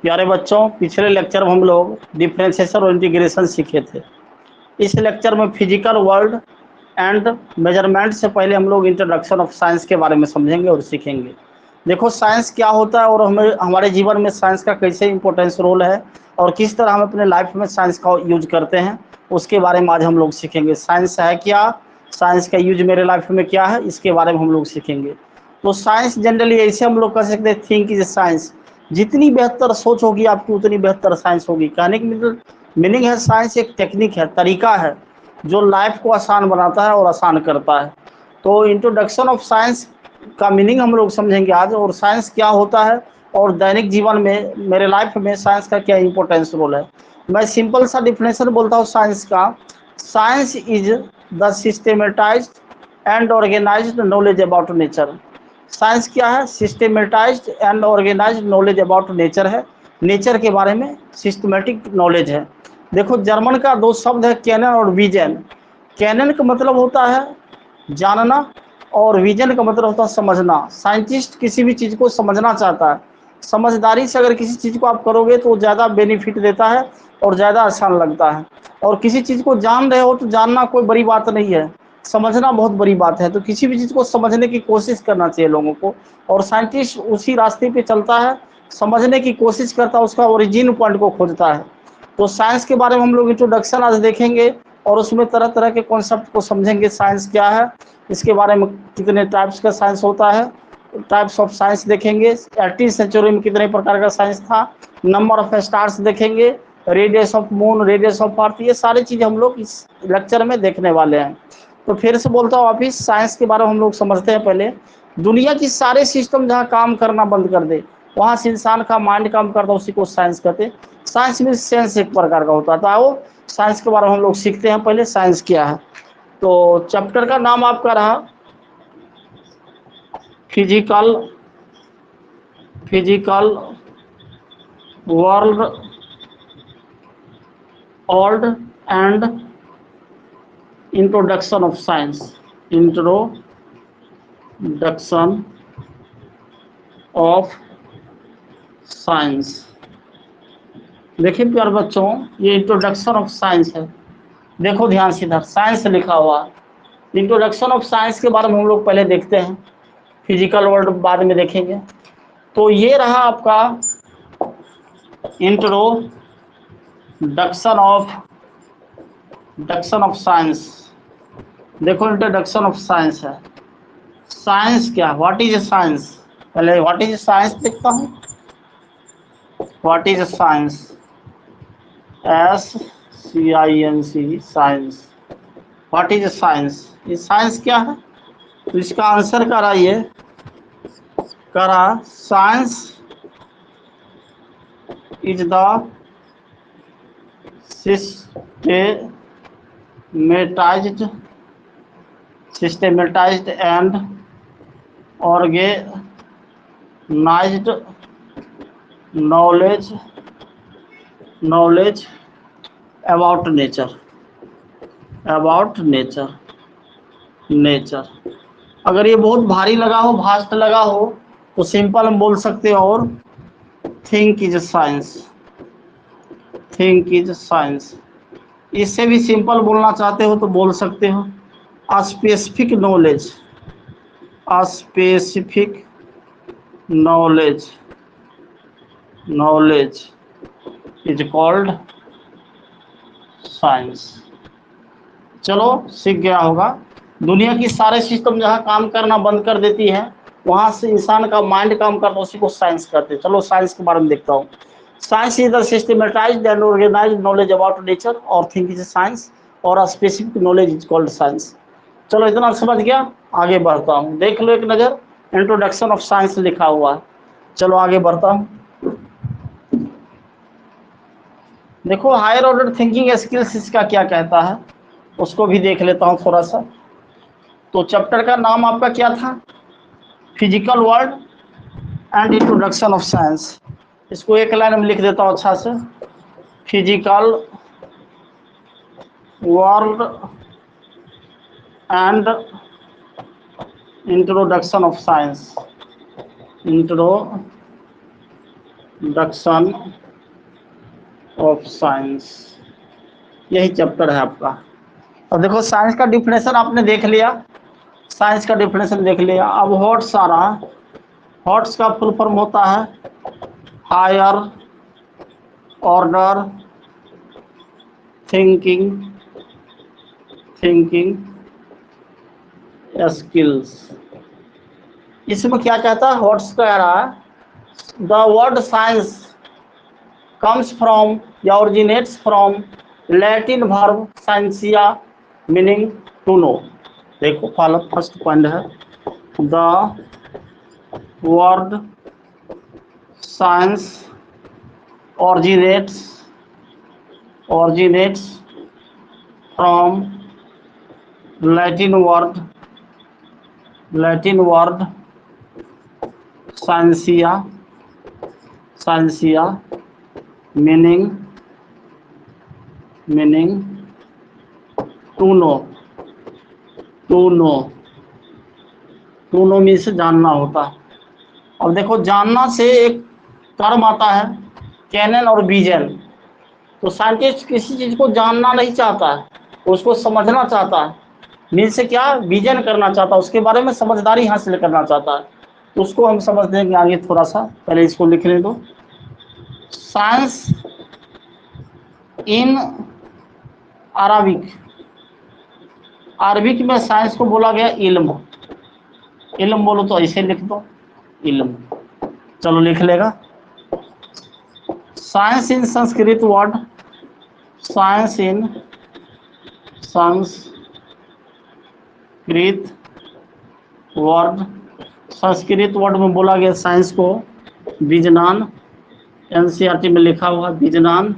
प्यारे बच्चों, पिछले लेक्चर में हम लोग डिफरेंशिएशन और इंटीग्रेशन सीखे थे। इस लेक्चर में फिजिकल वर्ल्ड एंड मेजरमेंट से पहले हम लोग इंट्रोडक्शन ऑफ साइंस के बारे में समझेंगे और सीखेंगे। देखो साइंस क्या होता है और हमें हमारे जीवन में साइंस का कैसे इंपॉर्टेंस रोल है और किस तरह हम अपने लाइफ में साइंस का यूज करते हैं, उसके बारे में आज हम लोग सीखेंगे। साइंस है क्या, साइंस का यूज मेरे लाइफ में क्या है, इसके बारे में हम लोग सीखेंगे। तो साइंस जनरली ऐसे हम लोग कह सकते हैं, थिंक इज साइंस। जितनी बेहतर सोच होगी आपकी उतनी बेहतर साइंस होगी। कहने की मीनिंग है साइंस एक टेक्निक है, तरीका है जो लाइफ को आसान बनाता है और आसान करता है। तो इंट्रोडक्शन ऑफ साइंस का मीनिंग हम लोग समझेंगे आज, और साइंस क्या होता है और दैनिक जीवन में मेरे लाइफ में साइंस का क्या इंपॉर्टेंस रोल है। मैं सिंपल सा डिफिनेशन बोलता हूँ साइंस का। Science is the systematised and organised knowledge about nature. Science क्या है? Systematised and organised knowledge about nature है। नेचर के बारे में सिस्टमेटिक नॉलेज है। देखो जर्मन का दो शब्द है, कैनन और विजन। कैनन का मतलब होता है जानना और विजन का मतलब होता है समझना। साइंटिस्ट किसी भी चीज़ को समझना चाहता है। समझदारी से अगर किसी चीज़ को आप करोगे तो ज़्यादा बेनिफिट देता है और ज़्यादा आसान लगता है। और किसी चीज़ को जान रहे हो तो जानना कोई बड़ी बात नहीं है, समझना बहुत बड़ी बात है। तो किसी भी चीज़ को समझने की कोशिश करना चाहिए लोगों को, और साइंटिस्ट उसी रास्ते पे चलता है, समझने की कोशिश करता है, उसका ओरिजिन पॉइंट को खोजता है। तो साइंस के बारे में हम लोग इंट्रोडक्शन आज देखेंगे और उसमें तरह तरह के कॉन्सेप्ट को समझेंगे। साइंस क्या है, इसके बारे में कितने टाइप्स का साइंस होता है, टाइप्स ऑफ साइंस देखेंगे। 18वीं सेंचुरी में कितने प्रकार का साइंस था, नंबर ऑफ स्टार्स देखेंगे, radius of moon, radius of अर्थ, ये सारी चीज़ हम लोग इस लेक्चर में देखने वाले हैं। तो फिर से बोलता हूँ, वापिस साइंस के बारे में हम लोग समझते हैं। पहले दुनिया की सारे सिस्टम जहाँ काम करना बंद कर दे, वहाँ से इंसान का माइंड काम करता है, उसी को साइंस कहते हैं। साइंस में सेंस एक प्रकार का होता है। तो आओ साइंस के बारे में हम लोग सीखते हैं। पहले साइंस क्या है, तो चैप्टर का नाम आपका रहा physical physical world old and introduction of science. Introduction of science. देखिए प्यारे बच्चों, ये इंट्रोडक्शन ऑफ साइंस है। देखो ध्यान से, इधर साइंस लिखा हुआ। इंट्रोडक्शन ऑफ साइंस के बारे में हम लोग पहले देखते हैं, फिजिकल वर्ल्ड बाद में देखेंगे। तो ये रहा आपका इंट्रोडक्शन ऑफ साइंस। देखो इंट्रोडक्शन ऑफ साइंस है। साइंस क्या, व्हाट इज साइंस? पहले व्हाट इज साइंस देखता हूँ। What is science? SCINC, science. What is science? ये साइंस क्या है? तो इसका आंसर करा ये करा, science is the systematised and organised knowledge about nature. अगर ये बहुत भारी लगा हो, भास्ट लगा हो, तो सिंपल हम बोल सकते हो और थिंक इज साइंस। इससे भी सिंपल बोलना चाहते हो तो बोल सकते हो specific knowledge is called science. चलो सीख गया होगा। दुनिया की सारे सिस्टम जहाँ काम करना बंद कर देती है, वहाँ से इंसान का माइंड काम करता है, उसी को साइंस कहते हैं। चलो साइंस के बारे में देखता हूँ। Science is the systematised and organised knowledge about nature और थिंक इज साइंस, और specific knowledge is called science. चलो इतना समझ गया, आगे बढ़ता हूँ। देख लो एक नज़र, इंट्रोडक्शन ऑफ साइंस लिखा हुआ है। चलो आगे बढ़ता हूँ। देखो हायर ऑर्डर थिंकिंग स्किल्स इसका क्या कहता है, उसको भी देख लेता हूँ थोड़ा सा। तो चैप्टर का नाम आपका क्या था? Physical world and introduction of science. इसको एक लाइन में लिख देता हूँ अच्छा से, physical world and introduction of science. Introduction of science, यही चैप्टर है आपका। अब देखो साइंस का डिफिनेशन आपने देख लिया, साइंस का डिफिनेशन देख लिया। अब हॉट्स आ रहा है। हॉट्स का फुल फॉर्म होता है हायर ऑर्डर थिंकिंग स्किल्स। इसमें क्या कहता है, हॉट्स कह रहा है the word science comes from या originates from Latin verb scientia meaning to know। देखो फॉलो फर्स्ट पॉइंट है the word science originates from Latin word scientia meaning to know। To know means जानना होता है। अब देखो जानना से एक टर्म आता है कैनन और विजन। तो साइंटिस्ट किसी चीज को जानना नहीं चाहता है, उसको समझना चाहता है। मीन्स से क्या, विजन करना चाहता है, उसके बारे में समझदारी हासिल करना चाहता है। तो उसको हम समझ देंगे आगे, थोड़ा सा पहले इसको लिख ले दो। साइंस इन अरबिक, अरबिक में साइंस को बोला गया इल्म। इल्म बोलो तो ऐसे लिख दो इल्म, चलो लिख लेगा। Science in Sanskrit word, science in Sanskrit word, Sanskrit word में बोला गया साइंस को विज्ञान। एनसीईआरटी में लिखा हुआ विज्ञान,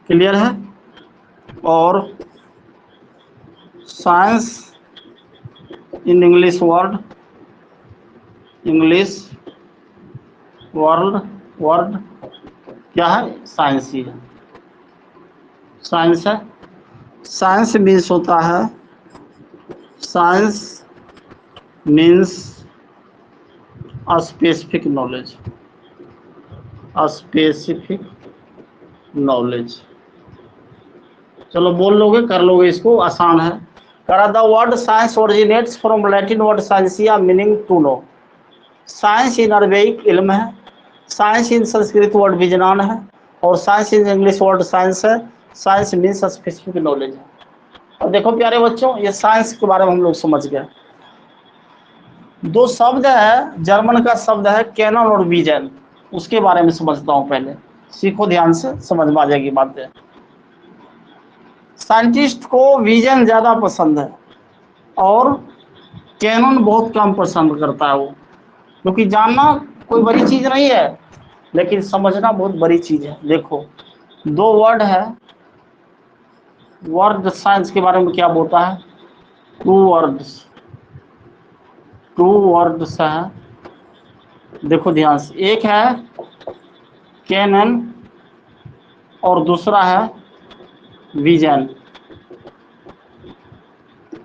क्लियर है। और science in English word, English word क्या है, साइंस ही है, साइंस है। साइंस मीन्स होता है, science means specific knowledge, specific knowledge. चलो बोल लोगे, कर लोगे, इसको आसान है। करा the word science originates from Latin word scientia meaning to know. Science in Arabic इल्म है, साइंस इन संस्कृत वर्ड विज्ञान है, और science in English word science है। साइंस मीन्स स्पेसिफिक नॉलेज है। और देखो प्यारे बच्चों, ये साइंस के बारे में हम लोग समझ गए। दो शब्द है, जर्मन का शब्द है कैनन और विजन, उसके बारे में समझता हूँ पहले, सीखो ध्यान से, समझ में आ जाएगी बातें। साइंटिस्ट को विजन ज्यादा पसंद है और कैनन बहुत कम पसंद करता है वो, क्योंकि जानना कोई बड़ी चीज नहीं है, लेकिन समझना बहुत बड़ी चीज है। देखो दो वर्ड है, वर्ड साइंस के बारे में क्या बोलता है, टू वर्ड्स है। देखो ध्यान से, एक है कैनन और दूसरा है विजन।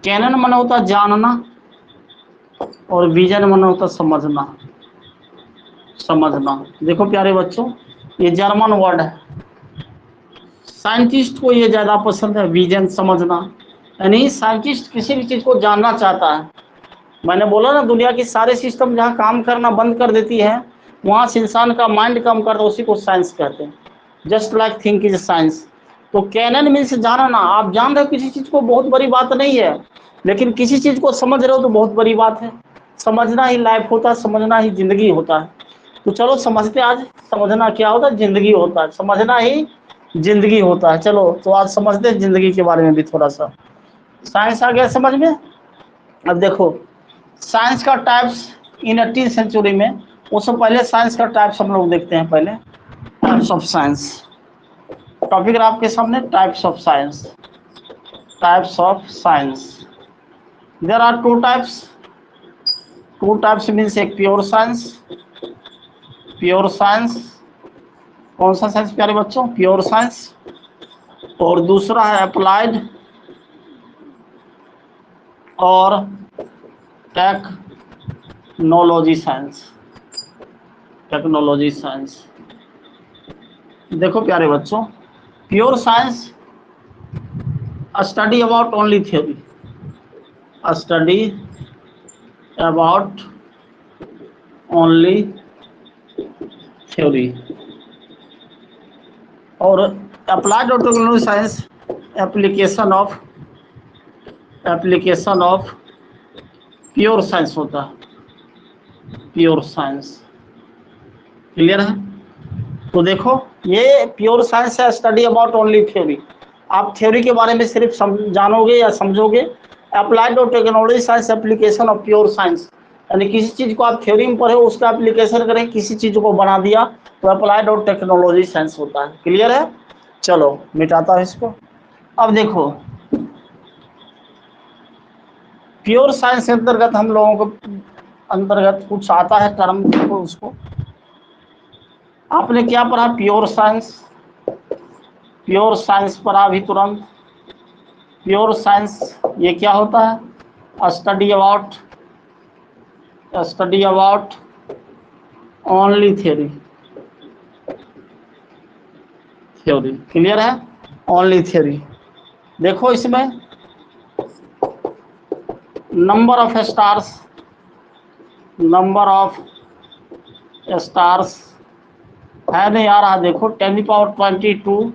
कैनन माने होता जानना और विजन माने होता समझना। देखो प्यारे बच्चों, ये जर्मन वर्ड है, साइंटिस्ट को ये ज्यादा पसंद है विजन, समझना। यानी साइंटिस्ट किसी भी चीज को जानना चाहता है। मैंने बोला ना, दुनिया की सारे सिस्टम जहाँ काम करना बंद कर देती है, वहां से इंसान का माइंड काम करता है, उसी को साइंस कहते हैं। Just like think is science. तो कैनन मीन्स जानना। आप जान रहे हो किसी चीज को, बहुत बड़ी बात नहीं है, लेकिन किसी चीज को समझ रहे हो तो बहुत बड़ी बात है। समझना ही लाइफ होता है, समझना ही जिंदगी होता है। तो चलो समझते आज, समझना क्या होता है, जिंदगी होता है, समझना ही जिंदगी होता है। चलो तो आज समझते हैं जिंदगी के बारे में भी थोड़ा सा। साइंस आ गया समझ में। अब देखो साइंस का टाइप्स इन 18th सेंचुरी में, उससे पहले साइंस का टाइप्स हम लोग देखते हैं पहले। टाइप्स ऑफ साइंस, टॉपिक आपके सामने, types of science. Types of science, there are two types means एक प्योर साइंस, प्योर साइंस, कौन सा साइंस प्यारे बच्चों, प्योर साइंस। और दूसरा है अप्लाइड और टेक्नोलॉजी साइंस, टेक्नोलॉजी साइंस। देखो प्यारे बच्चों, pure science study about only theory, study about only theory. और अप्लाइड और technology science application of pure science होता है, प्योर साइंस। क्लियर है? तो देखो, ये प्योर साइंस है, स्टडी अबाउट ओनली थ्योरी। आप थ्योरी के बारे में सिर्फ जानोगे या समझोगे। अप्लाइड और technology science application of pure science, यानी किसी चीज को आप थ्योरी में पढ़े उसका एप्लीकेशन करें, किसी चीज को बना दिया, तो अप्लाइड और टेक्नोलॉजी साइंस होता है। क्लियर है? चलो मिटाता हूं इसको। अब देखो, प्योर साइंस के अंतर्गत हम लोगों को अंतर्गत कुछ आता है टर्म, देखो उसको। आपने क्या पढ़ा? Pure science. प्योर साइंस पढ़ा अभी तुरंत। प्योर साइंस ये क्या होता है? Study about only theory. Clear है? Only theory. देखो इसमें नंबर ऑफ स्टार्स है नहीं आ रहा। देखो 10⁻²2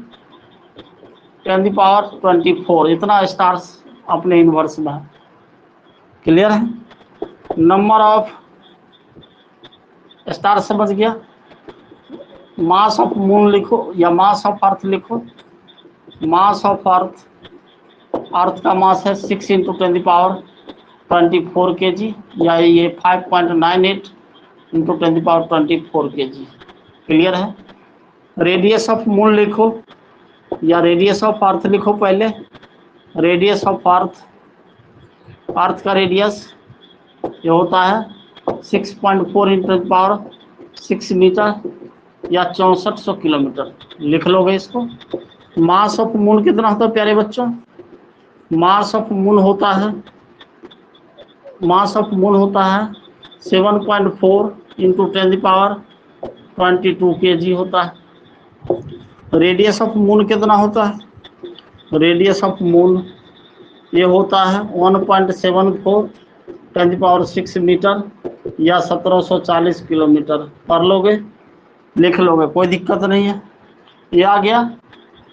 10⁻²4 इतना स्टार्स अपने यूनिवर्स में है। क्लियर है? नंबर ऑफ स्टार समझ गया। मास ऑफ मून लिखो या मास ऑफ अर्थ लिखो। मास ऑफ अर्थ का मास है 6 × 10⁻24 kg, या ये 5.98 × 10⁻24 kg। क्लियर है? रेडियस ऑफ मून लिखो या रेडियस ऑफ अर्थ लिखो पहले। रेडियस ऑफ अर्थ का रेडियस ये होता है 6.4 × 10⁻6 मीटर या 6400 किलोमीटर। लिख लोगे इसको। मास ऑफ मून कितना होता है प्यारे बच्चों? मास ऑफ मून होता है 7.4 × 10⁻22 kg होता है। रेडियस ऑफ मून कितना होता है? रेडियस ऑफ मून ये होता है 1.74 × 10⁻6 मीटर या 1740 किलोमीटर। पढ़ लोगे, लिख लोगे, कोई दिक्कत नहीं है। ये आ गया।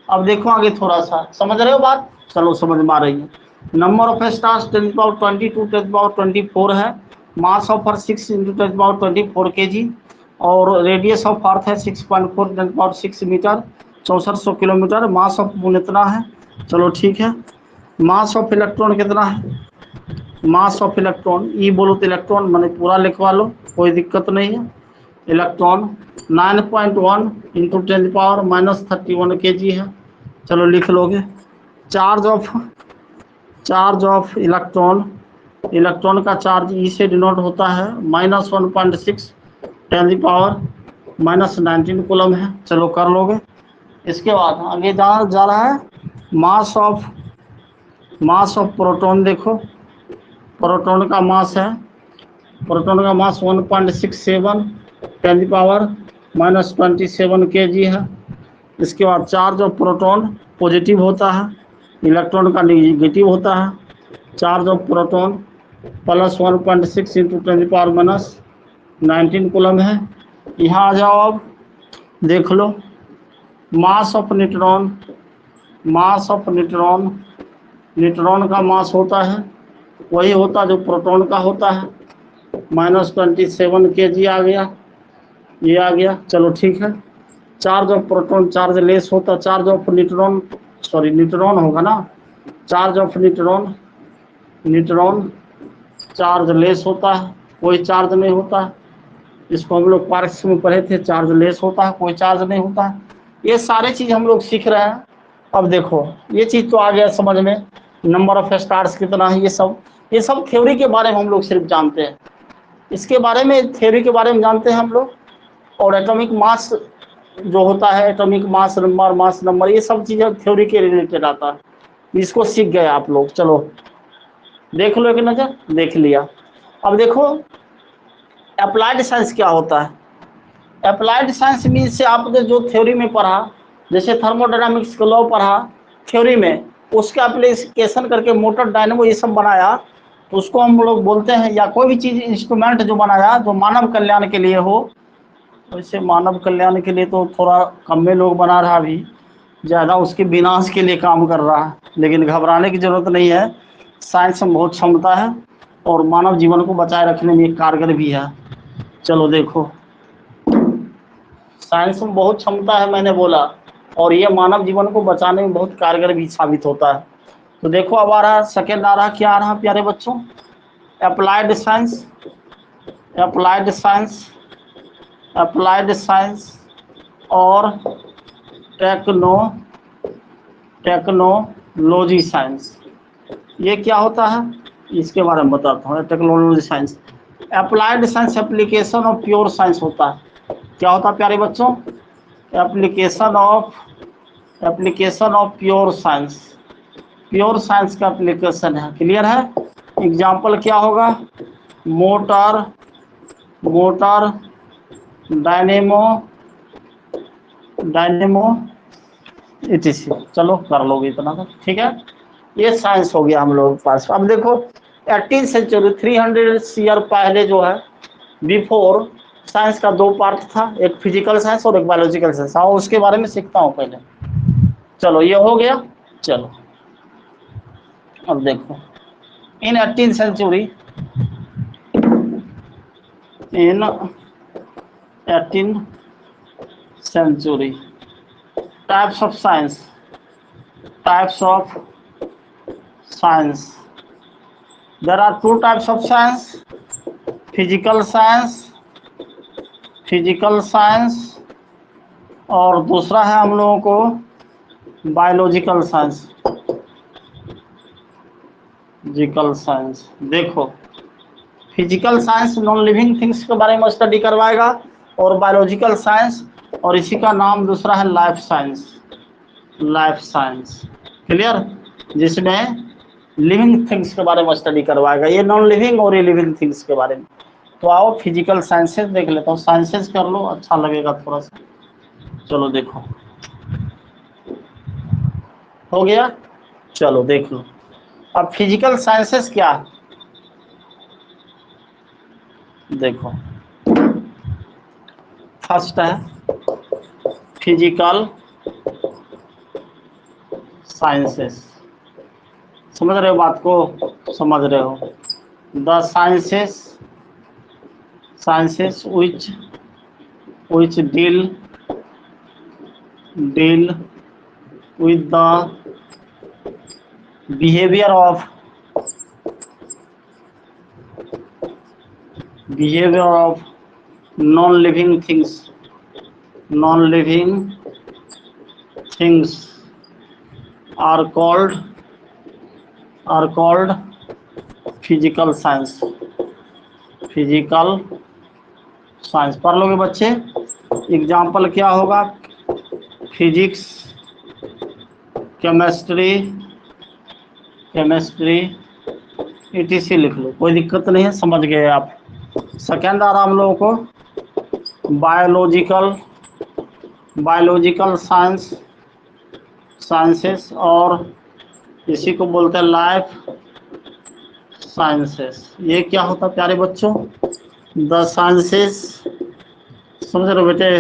अब देखो आगे थोड़ा सा, समझ रहे हो बात? चलो समझ में आ रही है। नंबर ऑफ स्टार्स 10⁻22 10⁻24 है। मास ऑफ अर्थ 6 × 10⁻24 kg और रेडियस ऑफ अर्थ है 6.4 × 10⁻6 metre 6400 kilometre. Mass of moon इतना है। चलो ठीक है। मास ऑफ इलेक्ट्रॉन कितना है? मास ऑफ इलेक्ट्रॉन, ई बोलो तो इलेक्ट्रॉन मैंने पूरा लिखवा लो, कोई दिक्कत नहीं है। इलेक्ट्रॉन 9.1 × 10⁻31 kg है। चलो लिख लोगे। चार्ज ऑफ इलेक्ट्रॉन का चार्ज ई से डिनोट होता है -1.6 10⁻−19 कूलम है। चलो कर लोगे। इसके बाद आगे जा रहा है मास ऑफ प्रोटॉन। देखो प्रोटॉन का मास 1.67 10⁻−27 kg है। इसके बाद चार्ज ऑफ प्रोटॉन पॉजिटिव होता है, इलेक्ट्रॉन का नेगेटिव होता है। चार्ज ऑफ प्रोटॉन +1.6 × 10⁻19 कूलम है। यहाँ आ जाओ। अब देख लो मास ऑफ न्यूट्रॉन का मास होता है वही होता है जो प्रोटॉन का होता है, -27 kg आ गया। ये आ गया। चलो ठीक है। Charge of proton charge less होता है। चार्ज ऑफ न्यूट्रॉन होगा ना। Charge of neutron charge less होता है, कोई चार्ज नहीं होता है। इसको हम लोग पार्क्स में पढ़े थे, चार्ज लेस होता है, कोई चार्ज नहीं होता है। ये सारे चीज़ हम लोग सीख रहे हैं। अब देखो ये चीज़ तो आ गया समझ में। नंबर ऑफ स्टार्स कितना है, ये सब थ्योरी के बारे में हम लोग सिर्फ जानते हैं। इसके बारे में थ्योरी के बारे में जानते हैं हम लोग। और एटॉमिक मास जो होता है, एटॉमिक मास नंबर ये सब चीज़ें थ्योरी के रिलेटेड आता है। इसको सीख गए आप लोग। चलो देख लो एक नज़र। देख लिया। अब देखो अप्लाइड साइंस क्या होता है। अप्लाइड साइंस मीन से आपने जो थ्योरी में पढ़ा जैसे थर्मोडायनामिक्स का लॉ पढ़ा थ्योरी में, उसका एप्लीकेशन करके मोटर, डायनेमो ये सब बनाया, तो उसको हम लोग बोलते हैं, या कोई भी चीज़ इंस्ट्रूमेंट जो बनाया जो मानव कल्याण के लिए हो। वैसे मानव कल्याण के लिए तो थोड़ा कम में लोग बना रहा, अभी ज़्यादा उसके विनाश के लिए काम कर रहा है, लेकिन घबराने की ज़रूरत नहीं है। साइंस में बहुत क्षमता है और मानव जीवन को बचाए रखने में कारगर भी है। चलो देखो, साइंस में बहुत क्षमता है मैंने बोला, और ये मानव जीवन को बचाने में बहुत कारगर भी साबित होता है। तो देखो अब आ रहा सेकेंड, आ रहा क्या आ रहा प्यारे बच्चों, applied science. Applied science, applied science और टेक्नोलॉजी साइंस, ये क्या होता है इसके बारे में बताता हूँ। Technology science, applied science application of pure science होता है। क्या होता है प्यारे बच्चों, application of pure science, pure science का एप्लीकेशन है। क्लियर है। एग्जाम्पल क्या होगा, मोटर, डायनेमो इटीसी। चलो कर लोगे इतना तो ठीक है। ये साइंस हो गया हम लोग के पास। अब देखो 18th सेंचुरी 300 ईयर पहले जो है, बिफोर, साइंस का दो पार्ट था, एक फिजिकल साइंस और एक बायोलॉजिकल साइंस। हाँ, उसके बारे में सीखता हूँ पहले। चलो ये हो गया। चलो अब देखो, इन 18th century, in 18th century, types of science, types of science, there are two types of science, physical science और दूसरा है हम लोगों को बायोलॉजिकल साइंस। फिजिकल साइंस, देखो physical science non living things के बारे में स्टडी करवाएगा, और बायोलॉजिकल साइंस, और इसी का नाम दूसरा है life science. Life science clear, जिसमें लिविंग थिंग्स के बारे में स्टडी करवाएगा, ये नॉन लिविंग और ये लिविंग थिंग्स के बारे में। तो आओ फिजिकल साइंसेस देख लेता हूँ, साइंसेस कर लो, अच्छा लगेगा थोड़ा सा। चलो देखो, हो गया। चलो देख लो अब फिजिकल साइंसेस क्या है। देखो फर्स्ट है फिजिकल साइंसेस, समझ रहे हो बात को, समझ रहे हो। The sciences which deal with the behavior of non-living things are called physical science. Physical science पढ़ लोगे बच्चे। एग्जाम्पल क्या होगा, फिजिक्स, केमिस्ट्री ETC लिख लो, कोई दिक्कत नहीं है, समझ गए आप। सेकेंड आ रहा हम लोगों को बायोलॉजिकल साइंसेस, और इसी को बोलते हैं लाइफ साइंसेस। ये क्या होता है प्यारे बच्चों, द साइंसेस, समझ रहे हो बेटे,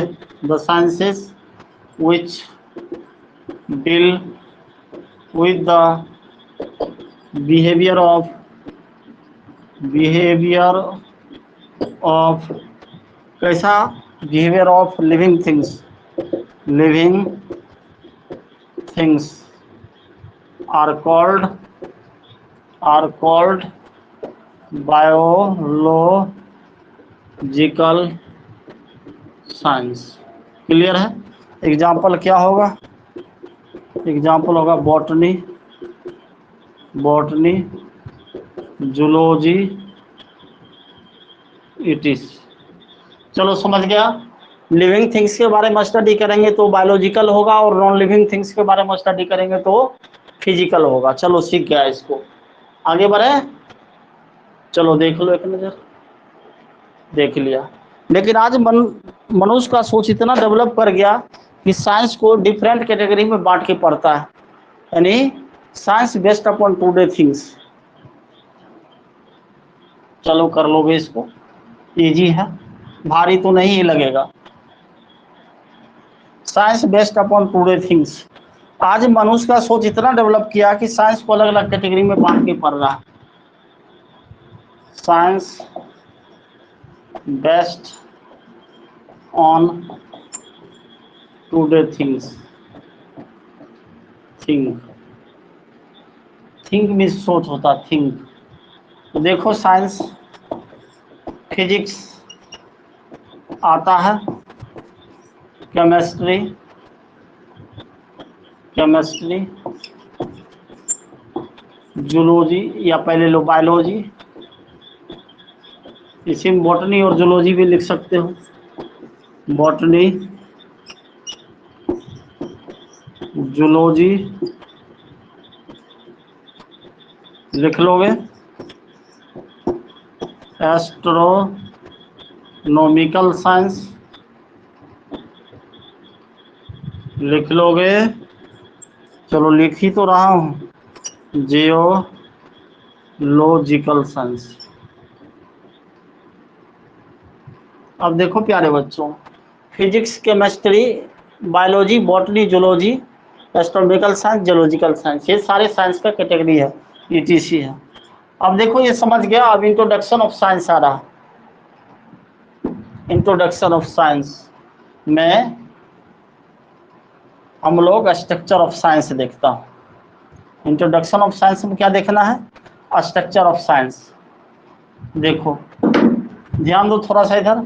the sciences which deal with the behavior of कैसा, behavior of living things are called biological science. Clear है। एग्जाम्पल क्या होगा, एग्जाम्पल होगा बॉटनी, जूलॉजी ETC। चलो समझ गया। लिविंग थिंग्स के बारे में स्टडी करेंगे तो बायोलॉजिकल होगा, और नॉन लिविंग थिंग्स के बारे में स्टडी करेंगे तो फिजिकल होगा। चलो सीख गया, इसको आगे बढ़े। चलो देख लो, एक नजर देख लिया। लेकिन आज मनुष्य का सोच इतना डेवलप कर गया कि साइंस को डिफरेंट कैटेगरी में बांट के पढ़ता है, यानी science based upon today things. चलो कर लोगे इसको, इजी है, भारी तो नहीं ही लगेगा। Science based upon today things. आज मनुष्य का सोच इतना डेवलप किया कि साइंस को अलग अलग कैटेगरी में बांट के पढ़ रहा है। Science based on today things. Think में सोच होता, थिंक। तो देखो साइंस, फिजिक्स आता है, केमिस्ट्री जूलॉजी, या पहले लो बायोलॉजी, इसी में बॉटनी और जूलॉजी भी लिख सकते हो। बॉटनी, जूलॉजी लिख लोगे। एस्ट्रोनॉमिकल साइंस लिख लोगे। चलो लिख ही तो रहा हूँ। Geological science. अब देखो प्यारे बच्चों, physics, chemistry, biology, botany, zoology, astronomical science, geological science, ये सारे साइंस का कैटेगरी है, ईटीसी है। अब देखो ये समझ गया। अब इंट्रोडक्शन ऑफ साइंस आ रहा। इंट्रोडक्शन ऑफ साइंस में हम लोग स्ट्रक्चर ऑफ साइंस देखता हूँ। इंट्रोडक्शन ऑफ साइंस में क्या देखना है? Structure of science. देखो ध्यान दो थोड़ा सा इधर।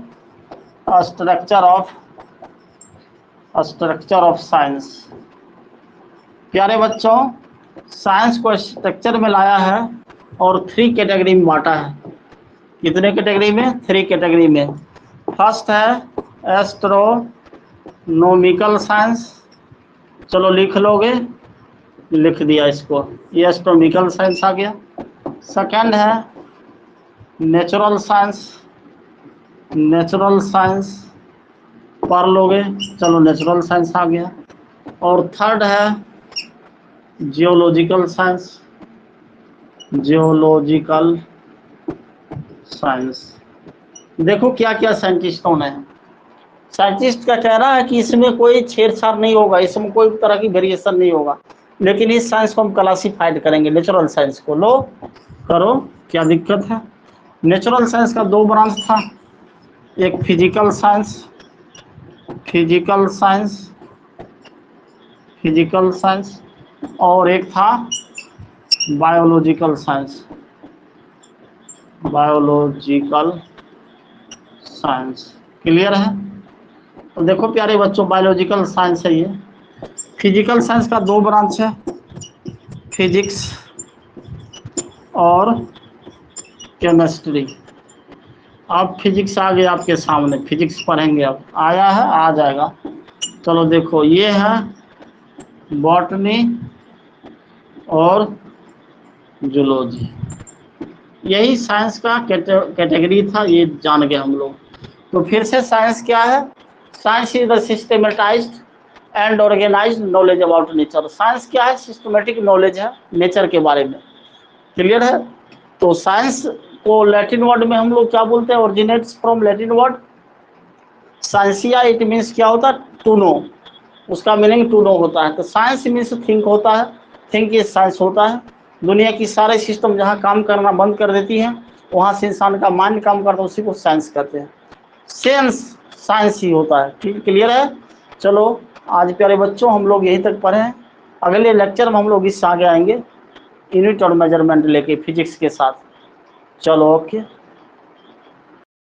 Structure of science. प्यारे बच्चों, साइंस को स्ट्रक्चर में लाया है और 3 कैटेगरी में बांटा है। कितने कैटेगरी में? 3 कैटेगरी में। फर्स्ट है एस्ट्रोनॉमिकल साइंस। चलो लिख लोगे, लिख दिया इसको, ये एस्ट्रोनॉमिकल साइंस आ गया। सेकंड है नेचुरल साइंस, पढ़ लोगे। चलो नेचुरल साइंस आ गया। और थर्ड है जियोलॉजिकल साइंस। देखो क्या क्या साइंटिस्टों ने, साइंटिस्ट का कहना है कि इसमें कोई छेड़छाड़ नहीं होगा, इसमें कोई तरह की वेरिएशन नहीं होगा, लेकिन इस साइंस को हम क्लासिफाइड करेंगे, नेचुरल साइंस को। लो करो, क्या दिक्कत है? नेचुरल साइंस का 2 ब्रांच था, एक फिजिकल साइंस और एक था बायोलॉजिकल साइंस। क्लियर है? तो देखो प्यारे बच्चों, बायोलॉजिकल साइंस है ये। फिजिकल साइंस का 2 ब्रांच है, फिजिक्स और केमिस्ट्री। अब फिजिक्स आ गया आपके सामने, फिजिक्स पढ़ेंगे। अब आया है, आ जाएगा। चलो देखो, ये है बॉटनी और जूलॉजी। यही साइंस का कैटेगरी था, ये जान गए हम लोग। तो फिर से साइंस क्या है? Science is the systematised and organised knowledge about nature. Science क्या है? सिस्टमेटिक नॉलेज है नेचर के बारे में। क्लियर है? तो साइंस को लैटिन वर्ड में हम लोग क्या बोलते हैं? Originates from Latin word scientia. It means क्या होता है? To know. उसका मीनिंग टू नो होता है। तो साइंस मीन्स थिंक होता है, थिंक इज साइंस होता है। दुनिया की सारे सिस्टम जहाँ काम करना बंद कर देती हैं, वहाँ से इंसान का माइंड काम करता है, उसी को साइंस कहते हैं। सेंस साइंस ही होता है। ठीक, क्लियर है? चलो आज प्यारे बच्चों हम लोग यहीं तक पढ़े हैं। अगले लेक्चर में हम लोग इससे आगे आएंगे, यूनिट और मेजरमेंट लेके फिजिक्स के साथ। चलो ओके।